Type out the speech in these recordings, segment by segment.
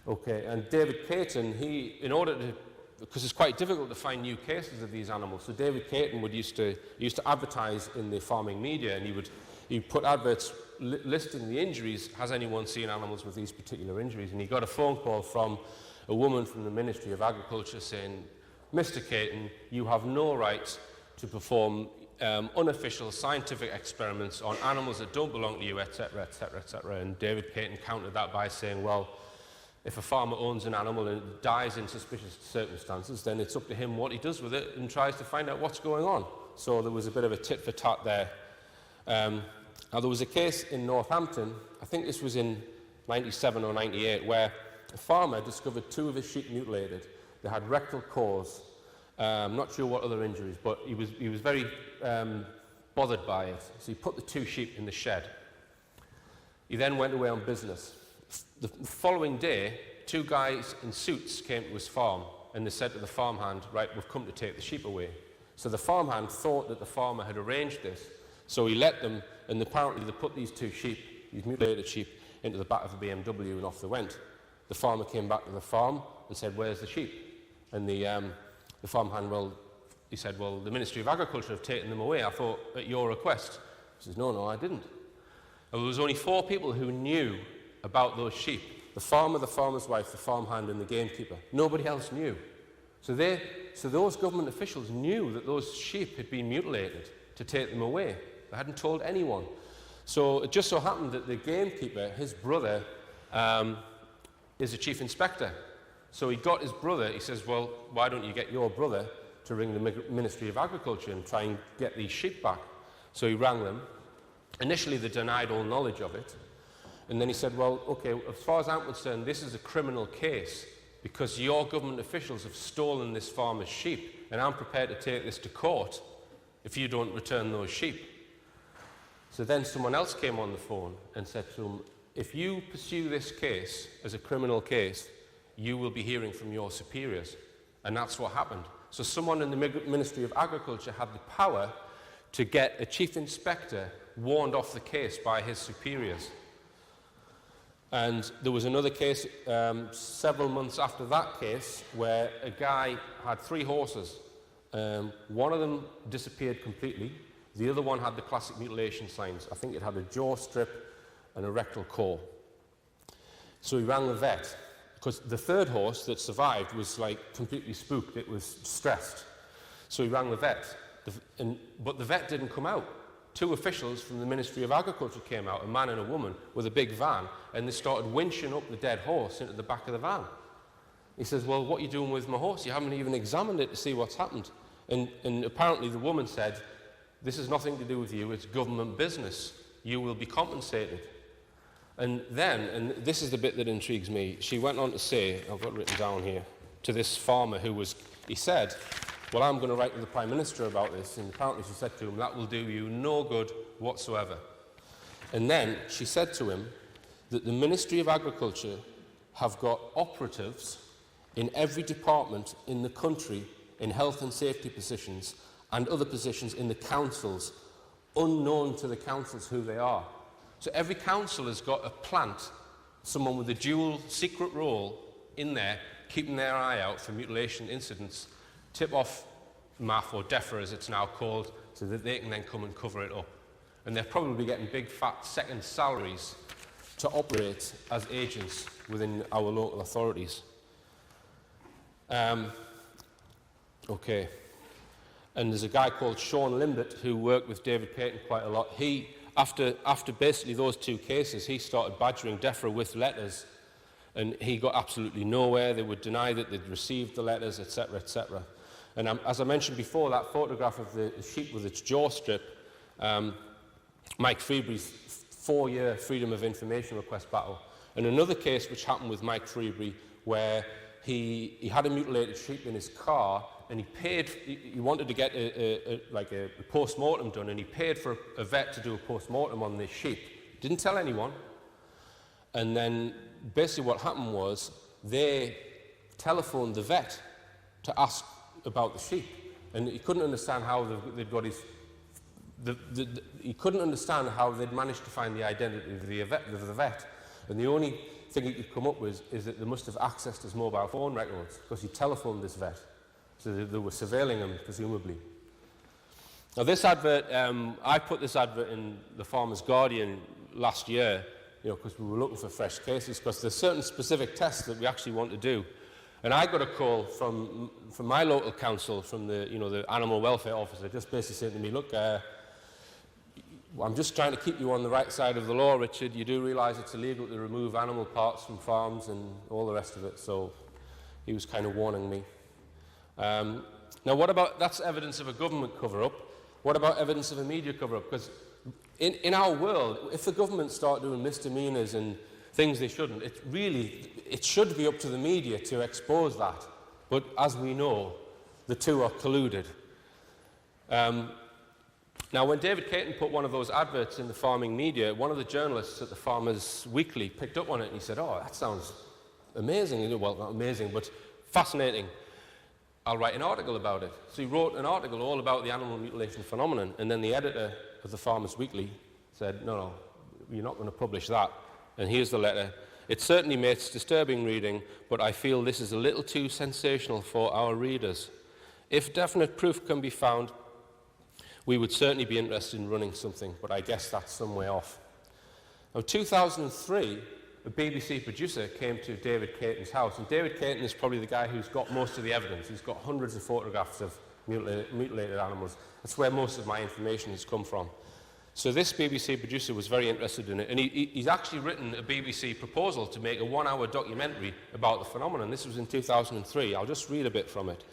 Okay, and David Caton, he, in order to, because it's quite difficult to find new cases of these animals, so David Caton used to advertise in the farming media, and he'd put adverts listing the injuries. Has anyone seen animals with these particular injuries? And he got a phone call from a woman from the Ministry of Agriculture saying, Mr. Caton, you have no right to perform unofficial scientific experiments on animals that don't belong to you, etc., etc., etc. And David Caton countered that by saying, well, if a farmer owns an animal and it dies in suspicious circumstances, then it's up to him what he does with it and tries to find out what's going on. So there was a bit of a tit for tat there. Now there was a case in Northampton, I think this was in 97 or 98, where a farmer discovered 2 of his sheep mutilated. They had rectal cores. I'm not sure what other injuries, but he was very bothered by it. So he put the 2 sheep in the shed. He then went away on business. The following day, 2 guys in suits came to his farm, and they said to the farmhand, right, we've come to take the sheep away. So the farmhand thought that the farmer had arranged this, so he let them, and apparently they put these 2 sheep, these mutilated sheep, into the back of a BMW, and off they went. The farmer came back to the farm and said, where's the sheep? And the farmhand, well, he said, well, the Ministry of Agriculture have taken them away, I thought, at your request. He says, no, I didn't. And there was only 4 people who knew about those sheep. The farmer, the farmer's wife, the farmhand, and the gamekeeper. Nobody else knew. So those government officials knew that those sheep had been mutilated to take them away. They hadn't told anyone. So it just so happened that the gamekeeper, his brother, is a chief inspector. So he got his brother, he says, well, why don't you get your brother to ring the Ministry of Agriculture and try and get these sheep back? So he rang them. Initially, they denied all knowledge of it. And then he said, well, okay, as far as I'm concerned, this is a criminal case because your government officials have stolen this farmer's sheep, and I'm prepared to take this to court if you don't return those sheep. So then someone else came on the phone and said to him, if you pursue this case as a criminal case, you will be hearing from your superiors. And that's what happened. So someone in the Ministry of Agriculture had the power to get a chief inspector warned off the case by his superiors. And there was another case several months after that case where a guy had 3 horses. One of them disappeared completely. The other one had the classic mutilation signs. I think it had a jaw strip and a rectal core. So he rang the vet, because the 3rd horse that survived was like completely spooked. It was stressed. So he rang the vet, but the vet didn't come out. 2 officials from the Ministry of Agriculture came out, a man and a woman, with a big van, and they started winching up the dead horse into the back of the van. He says, well, what are you doing with my horse? You haven't even examined it to see what's happened. And apparently the woman said, this has nothing to do with you, it's government business. You will be compensated. And then, and this is the bit that intrigues me, she went on to say, I've got it written down here, to this farmer he said, well, I'm going to write to the Prime Minister about this, and apparently she said to him, that will do you no good whatsoever. And then she said to him that the Ministry of Agriculture have got operatives in every department in the country, in health and safety positions, and other positions in the councils, unknown to the councils who they are. So every council has got a plant, someone with a dual secret role in there, keeping their eye out for mutilation incidents, tip-off MAF, or DEFRA as it's now called, so that they can then come and cover it up. And they're probably getting big, fat, second salaries to operate as agents within our local authorities. Okay. And there's a guy called Sean Limbert who worked with David Caton quite a lot. He, after basically those 2 cases, he started badgering DEFRA with letters, and he got absolutely nowhere. They would deny that they'd received the letters, etc., etc. And as I mentioned before, that photograph of the sheep with its jaw strip, Mike Freebury's 4-year Freedom of Information request battle. And another case which happened with Mike Freebury, where he had a mutilated sheep in his car, and he wanted to get a post-mortem done, and he paid for a vet to do a post-mortem on this sheep. Didn't tell anyone. And then basically what happened was they telephoned the vet to ask about the sheep, and he couldn't understand how they'd got his. He couldn't understand how they'd managed to find the identity of the vet, and the only thing he could come up with is that they must have accessed his mobile phone records because he telephoned this vet. So they were surveilling him, presumably. Now this advert, I put this advert in the Farmer's Guardian last year, because we were looking for fresh cases, because there's certain specific tests that we actually want to do. And I got a call from my local council, from the animal welfare officer, just basically saying to me, look, I'm just trying to keep you on the right side of the law, Richard. You do realise it's illegal to remove animal parts from farms and all the rest of it. So he was kind of warning me. Now, what about, that's evidence of a government cover-up. What about evidence of a media cover-up? Because in our world, if the government start doing misdemeanours and things they shouldn't, it should be up to the media to expose that. But as we know, the two are colluded. Now, when David Caton put one of those adverts in the farming media, one of the journalists at the Farmers Weekly picked up on it and he said, oh, that sounds amazing. Well, not amazing, but fascinating. I'll write an article about it. So he wrote an article all about the animal mutilation phenomenon, and then the editor of the Farmers Weekly said, no, you're not going to publish that. And here's the letter. It certainly makes disturbing reading, but I feel this is a little too sensational for our readers. If definite proof can be found, we would certainly be interested in running something, but I guess that's some way off. Now, in 2003, a BBC producer came to David Caton's house, and David Caton is probably the guy who's got most of the evidence. He's got hundreds of photographs of mutilated animals. That's where most of my information has come from. So this BBC producer was very interested in it, and he's actually written a BBC proposal to make a 1-hour documentary about the phenomenon. This was in 2003. I'll just read a bit from it.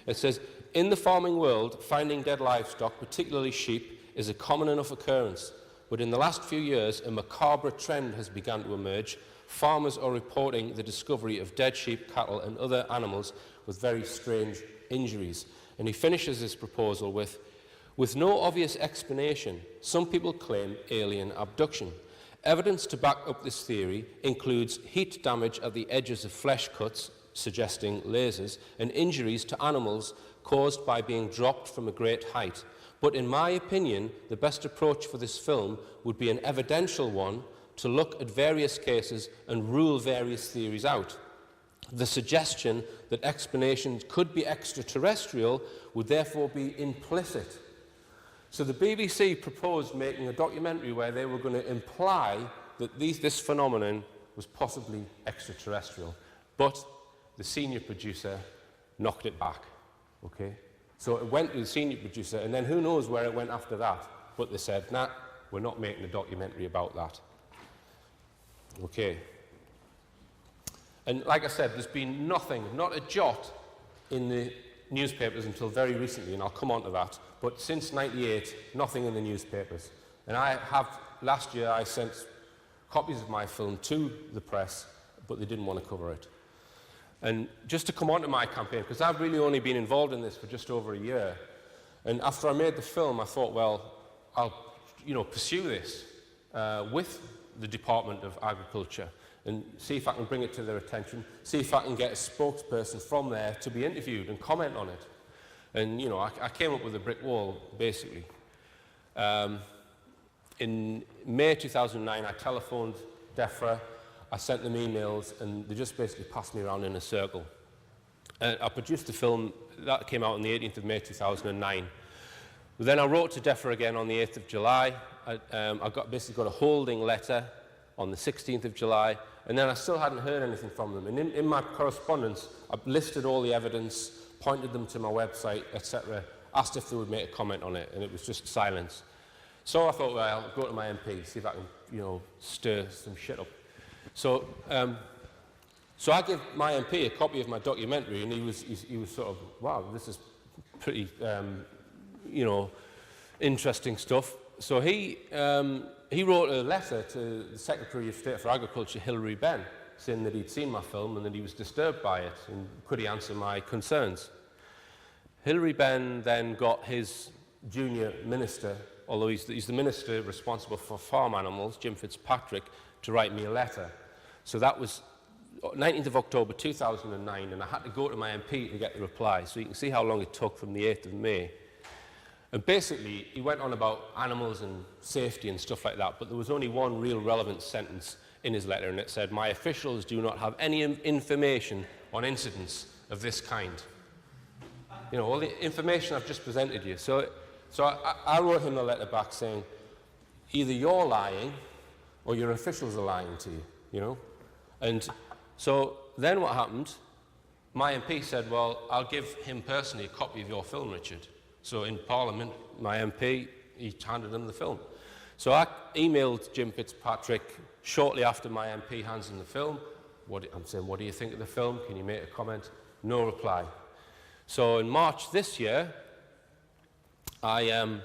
It says, in the farming world, finding dead livestock, particularly sheep, is a common enough occurrence. But in the last few years, a macabre trend has begun to emerge. Farmers are reporting the discovery of dead sheep, cattle, and other animals with very strange injuries. And he finishes his proposal with no obvious explanation, some people claim alien abduction. Evidence to back up this theory includes heat damage at the edges of flesh cuts, suggesting lasers, and injuries to animals caused by being dropped from a great height. But in my opinion, the best approach for this film would be an evidential one to look at various cases and rule various theories out. The suggestion that explanations could be extraterrestrial would therefore be implicit. So the BBC proposed making a documentary where they were going to imply that this phenomenon was possibly extraterrestrial. But the senior producer knocked it back. Okay? So it went to the senior producer, and then who knows where it went after that. But they said, nah, we're not making a documentary about that. Okay. And like I said, there's been nothing, not a jot in the newspapers until very recently, and I'll come on to that. But since '98, nothing in the newspapers. And last year I sent copies of my film to the press, but they didn't want to cover it. And just to come on to my campaign, because I've really only been involved in this for just over a year, and after I made the film, I thought, well, I'll pursue this with the Department of Agriculture and see if I can bring it to their attention, see if I can get a spokesperson from there to be interviewed and comment on it. And, I came up with a brick wall, basically. In May 2009, I telephoned DEFRA, I sent them emails, and they just basically passed me around in a circle. I produced a film that came out on the 18th of May 2009. Then I wrote to DEFRA again on the 8th of July. I basically got a holding letter on the 16th of July, and then I still hadn't heard anything from them. And in my correspondence, I listed all the evidence, pointed them to my website, etc., asked if they would make a comment on it, and it was just silence. So I thought, well, I'll go to my MP, see if I can, stir some shit up. So I gave my MP a copy of my documentary, and he was sort of, wow, this is pretty, interesting stuff. So he wrote a letter to the Secretary of State for Agriculture, Hilary Benn, saying that he'd seen my film and that he was disturbed by it, and could he answer my concerns. Hilary Benn then got his junior minister, although he's the minister responsible for farm animals, Jim Fitzpatrick, to write me a letter. So that was 19th of October 2009, and I had to go to my MP to get the reply. So you can see how long it took from the 8th of May. And basically, he went on about animals and safety and stuff like that, but there was only one real relevant sentence in his letter, and it said, "My officials do not have any information on incidents of this kind." You know, all the information I've just presented you. So I wrote him a letter back saying, either you're lying or your officials are lying to you, you know. And so then what happened, my MP said, well, I'll give him personally a copy of your film, Richard. So in Parliament, my MP, he handed him the film. So I emailed Jim Fitzpatrick shortly after my MP hands him the film. I'm saying, what do you think of the film? Can you make a comment? No reply. So in March this year, I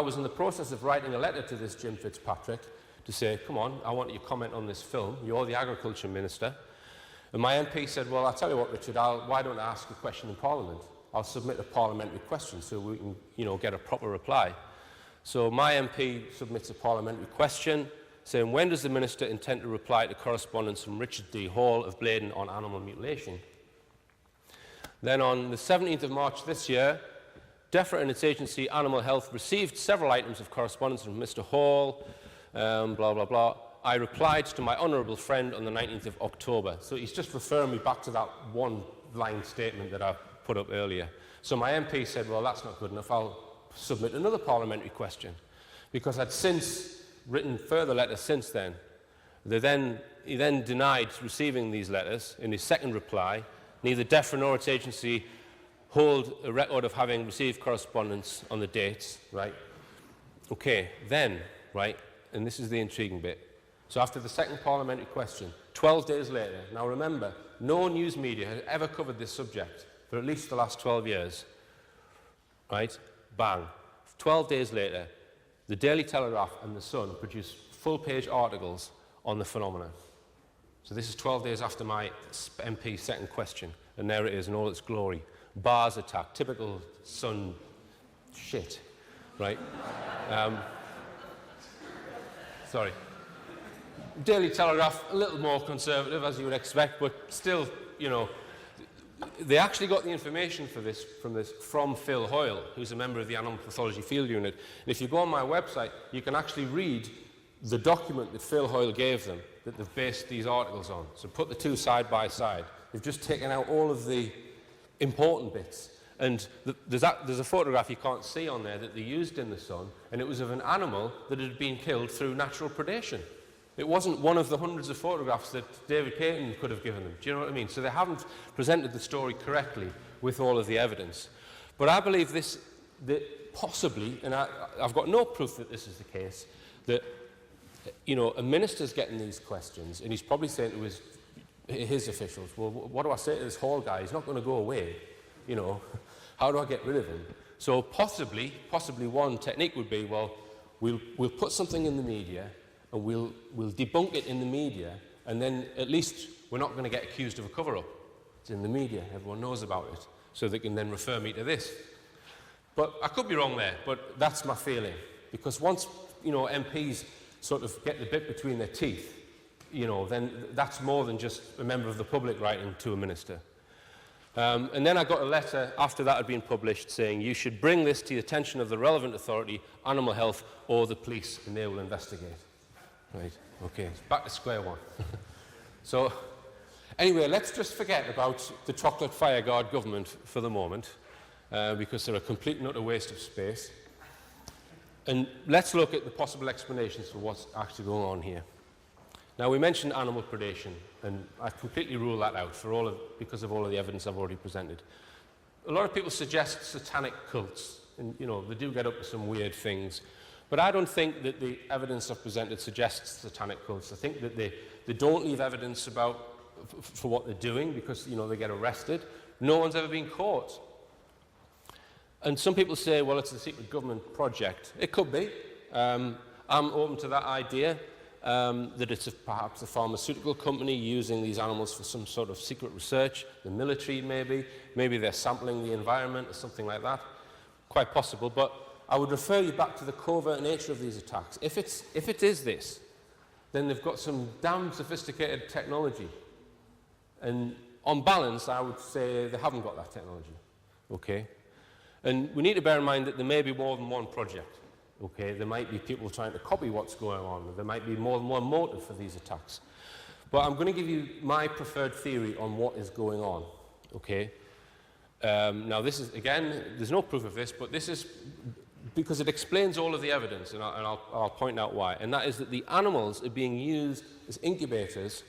was in the process of writing a letter to this Jim Fitzpatrick to say, come on, I want you to comment on this film. You're the Agriculture Minister. And my MP said, well, I'll tell you what, Richard, why don't I ask a question in Parliament? I'll submit a parliamentary question so we can, you know, get a proper reply. So my MP submits a parliamentary question saying, when does the Minister intend to reply to correspondence from Richard D. Hall of Blaydon on animal mutilation? Then on the 17th of March this year, DEFRA and its agency, Animal Health, received several items of correspondence from Mr. Hall, blah, blah, blah. I replied to my honourable friend on the 19th of October. So he's just referring me back to that one-line statement that I put up earlier. So my MP said, well, that's not good enough. I'll submit another parliamentary question. Because I'd since written further letters since then. He then denied receiving these letters. In his second reply, neither DEFRA nor its agency hold a record of having received correspondence on the dates, right? Okay, then, right, and this is the intriguing bit. So after the second parliamentary question, 12 days later, now remember, no news media had ever covered this subject for at least the last 12 years, right? Bang. 12 days later, the Daily Telegraph and the Sun produced full-page articles on the phenomenon. So this is 12 days after my MP's second question, and there it is in all its glory. Bars attack, typical Sun shit, right? Sorry. Daily Telegraph, a little more conservative, as you would expect, but still, you know, they actually got the information for this from Phil Hoyle, who's a member of the Animal Pathology Field Unit. And if you go on my website, you can actually read the document that Phil Hoyle gave them that they've based these articles on. So put the two side by side. They've just taken out all of the important bits. And there's a photograph you can't see on there that they used in the Sun, and it was of an animal that had been killed through natural predation. It wasn't one of the hundreds of photographs that David Caton could have given them. Do you know what I mean? So they haven't presented the story correctly with all of the evidence. But I believe that possibly, and I've got no proof that this is the case, that, you know, a minister's getting these questions, and he's probably saying to his officials, well, what do I say to this Hall guy? He's not going to go away. You know, how do I get rid of him? So possibly one technique would be, well, we'll put something in the media, and we'll debunk it in the media, and then at least we're not going to get accused of a cover-up. It's in the media, everyone knows about it, so they can then refer me to this. But I could be wrong there, but that's my feeling. Because once, you know, MPs sort of get the bit between their teeth, you know, then that's more than just a member of the public writing to a minister. And then I got a letter after that had been published saying, you should bring this to the attention of the relevant authority, Animal Health, or the police, and they will investigate. Right, okay, back to square one. So, anyway, let's just forget about the chocolate fireguard government for the moment, because they're a complete and utter waste of space. And let's look at the possible explanations for what's actually going on here. Now, we mentioned animal predation, and I completely rule that out because of all of the evidence I've already presented. A lot of people suggest satanic cults, and, you know, they do get up to some weird things. But I don't think that the evidence I've presented suggests satanic cults. I think that they don't leave evidence for what they're doing because, you know, they get arrested. No one's ever been caught. And some people say, well, it's a secret government project. It could be. I'm open to that idea, that it's perhaps a pharmaceutical company using these animals for some sort of secret research, the military maybe. Maybe they're sampling the environment or something like that. Quite possible, but I would refer you back to the covert nature of these attacks. If it is this, then they've got some damn sophisticated technology. And on balance, I would say they haven't got that technology. Okay? And we need to bear in mind that there may be more than one project. Okay, there might be people trying to copy what's going on. There might be more than one motive for these attacks. But I'm going to give you my preferred theory on what is going on. Okay. Now this is, again, there's no proof of this, but this is because it explains all of the evidence, and I'll point out why. And that is that the animals are being used as incubators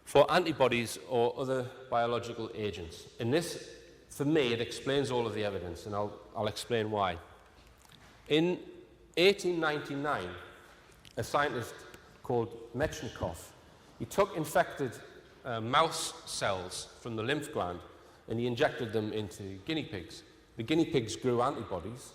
for antibodies or other biological agents. And this, for me, it explains all of the evidence, and I'll explain why. In 1899, a scientist called Metchnikoff, he took infected mouse cells from the lymph gland and he injected them into guinea pigs. The guinea pigs grew antibodies,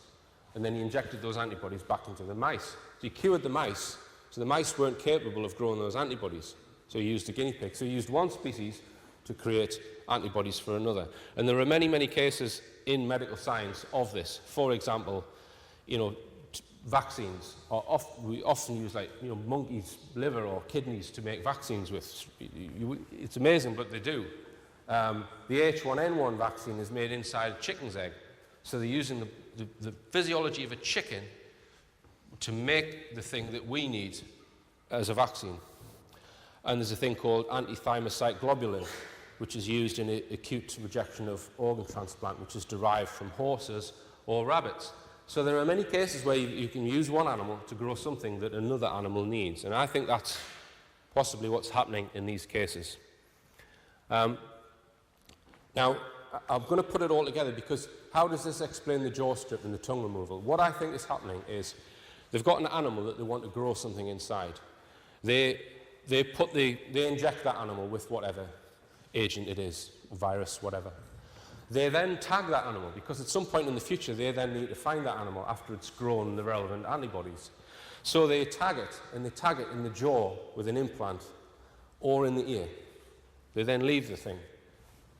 and then he injected those antibodies back into the mice. So he cured the mice, so the mice weren't capable of growing those antibodies. So he used the guinea pig. So he used one species to create antibodies for another. And there are many, many cases in medical science of this. For example, vaccines. We often use monkey's liver or kidneys to make vaccines with. It's amazing, but they do. The H1N1 vaccine is made inside a chicken's egg. So they're using the physiology of a chicken to make the thing that we need as a vaccine. And there's a thing called anti-thymocyte globulin, which is used in acute rejection of organ transplant, which is derived from horses or rabbits. So there are many cases where you can use one animal to grow something that another animal needs. And I think that's possibly what's happening in these cases. Now, I'm going to put it all together because how does this explain the jaw strip and the tongue removal? What I think is happening is they've got an animal that they want to grow something inside. They inject that animal with whatever agent it is, virus, whatever. They then tag that animal because at some point in the future they then need to find that animal after it's grown the relevant antibodies. So they tag it, and they tag it in the jaw with an implant or in the ear. They then leave the thing.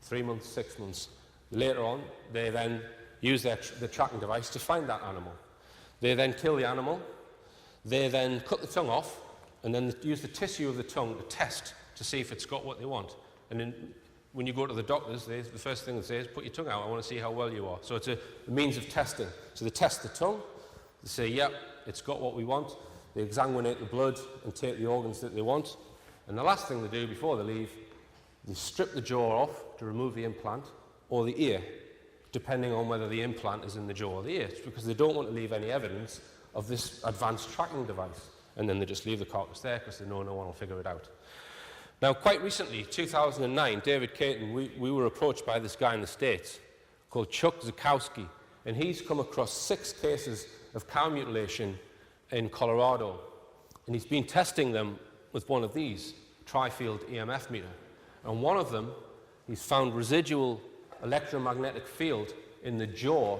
3 months, 6 months. Later on, they then use their tracking device to find that animal. They then kill the animal. They then cut the tongue off, and then use the tissue of the tongue to test to see if it's got what they want. And then when you go to the doctors, the first thing they say is, put your tongue out, I want to see how well you are. So it's a means of testing. So they test the tongue, they say, yep, it's got what we want. They exsanguinate the blood and take the organs that they want. And the last thing they do before they leave, they strip the jaw off to remove the implant, or the ear, depending on whether the implant is in the jaw or the ear. It's because they don't want to leave any evidence of this advanced tracking device. And then they just leave the carcass there because they know no one will figure it out. Now, quite recently, 2009, David Caton, we were approached by this guy in the States called Chuck Zukowski, and he's come across 6 cases of cow mutilation in Colorado. And he's been testing them with one of these, tri-field EMF meter. And one of them, he's found residual electromagnetic field in the jaw,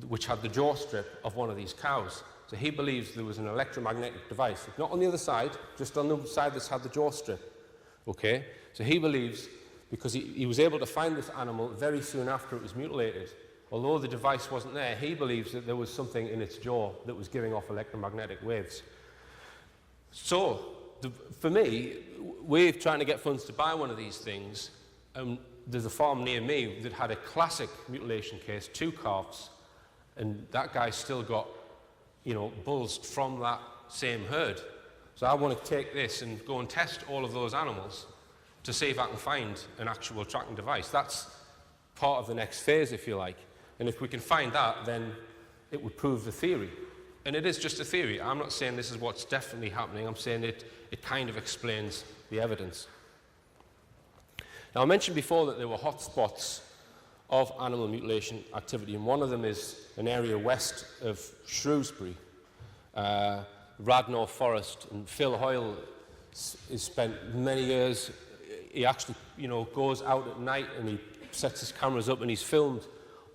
which had the jaw strip of one of these cows. So he believes there was an electromagnetic device, not on the other side, just on the side that's had the jaw strip. Okay? So he believes, because he was able to find this animal very soon after it was mutilated, although the device wasn't there, he believes that there was something in its jaw that was giving off electromagnetic waves. So, for me, we're trying to get funds to buy one of these things. There's a farm near me that had a classic mutilation case, 2 calves, and that guy's still got, bulls from that same herd. So I want to take this and go and test all of those animals to see if I can find an actual tracking device. That's part of the next phase, if you like. And if we can find that, then it would prove the theory. And it is just a theory. I'm not saying this is what's definitely happening. I'm saying it kind of explains the evidence. Now, I mentioned before that there were hotspots of animal mutilation activity, and one of them is an area west of Shrewsbury, Radnor Forest. And Phil Hoyle has spent many years, he actually, goes out at night and he sets his cameras up and he's filmed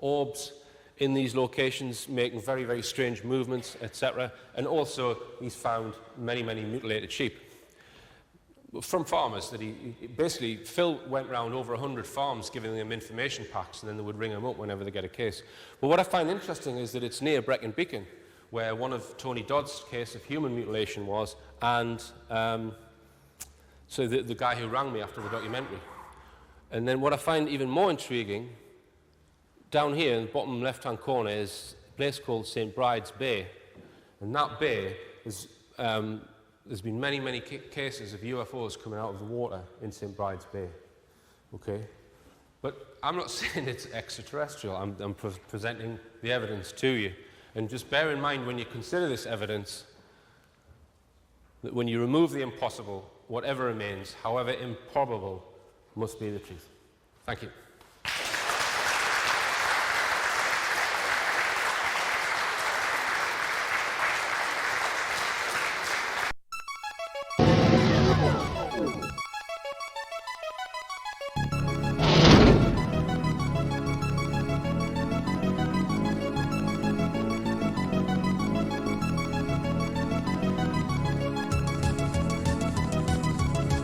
orbs in these locations, making very, very strange movements, etc. And also, he's found many, many mutilated sheep from farmers that basically, Phil went around over 100 farms giving them information packs, and then they would ring them up whenever they get a case. But what I find interesting is that it's near Brecon Beacon, where one of Tony Dodd's case of human mutilation was, and so the guy who rang me after the documentary. And then what I find even more intriguing, down here in the bottom left-hand corner is a place called St. Bride's Bay, And that bay is, there's been many, many cases of UFOs coming out of the water in St. Bride's Bay. Okay? But I'm not saying it's extraterrestrial. I'm presenting the evidence to you. And just bear in mind when you consider this evidence that when you remove the impossible, whatever remains, however improbable, must be the truth. Thank you.